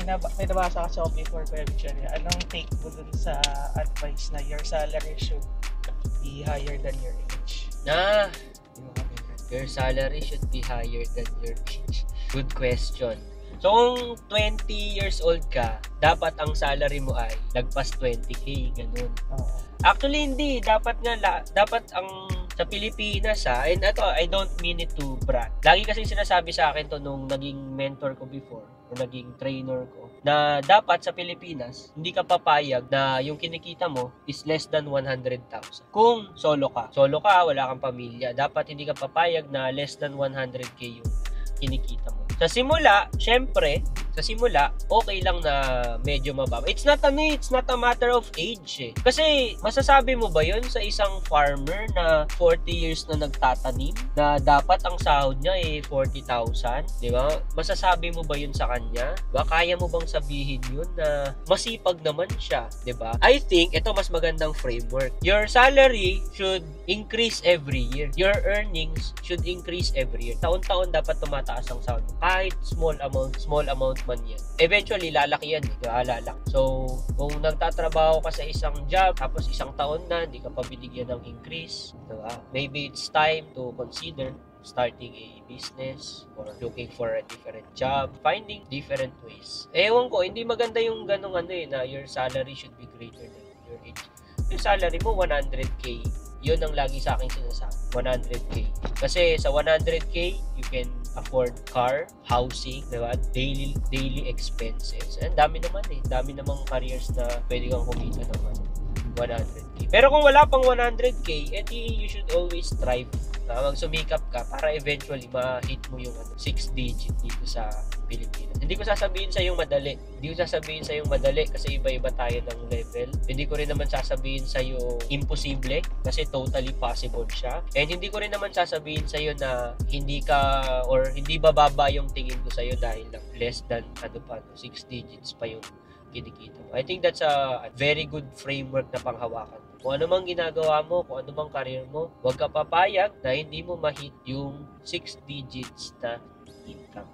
may nabasa ka sa Shopee for Beneficiary. Anong take mo dun sa advice na your salary should be higher than your age? Na, your salary should be higher than your age. Good question. So, kung 20 years old ka, dapat ang salary mo ay lagpas 20k, ganun. Actually, hindi. Dapat ang sa Pilipinas and ito, I don't mean it to brag. Lagi kasi sinasabi sa akin to nung naging mentor ko before, o naging trainer ko, na dapat sa Pilipinas, hindi ka papayag na yung kinikita mo is less than 100,000. Kung solo ka, wala kang pamilya, dapat hindi ka papayag na less than 100k yung kinikita mo. Sa simula, syempre, okay lang na medyo mababa. It's not a matter of age eh. Kasi, masasabi mo ba yun sa isang farmer na 40 years na nagtatanim, na dapat ang sahod niya eh 40,000? Di ba? Masasabi mo ba yun sa kanya? Ba, kaya mo bang sabihin yun na masipag naman siya? Di ba? I think, ito mas magandang framework. Your salary should increase every year. Your earnings should increase every year. Taon-taon dapat tumataas ang sahod mo. Kahit small amount man yan. Eventually, lalaki yan. Lalaki. So, kung nagtatrabaho ka sa isang job, tapos isang taon na, hindi ka pa binigyan ng increase, diba? Maybe it's time to consider starting a business or looking for a different job, finding different ways. Ewan ko, hindi maganda yung ganong na your salary should be greater than your age. Yung salary mo, 100k. Yun ang lagi sa akin sinasabi. 100k. Kasi sa 100k, you can afford car, housing, diba? Daily expenses. And dami naman dami namang careers na pwede kang kumita naman. 100k. Pero kung wala pang 100k, edi you should always strive na magsumikap ka para eventually ma-hit mo yung 6 digit dito sa Pilipinas. Hindi ko sasabihin sa yung madali kasi iba-iba tayo ng level. Hindi ko rin naman sasabihin sa yung imposible kasi totally possible siya. And hindi ko rin naman sasabihin sa na hindi ka or hindi bababa yung tingin ko sa iyo dahil less than 6 digits pa yung kinikita mo. I think that's a very good framework na panghawakan. Kung ano mang ginagawa mo, kung ano mang career mo, huwag ka papayag na hindi mo ma-hit yung 6 digits na income.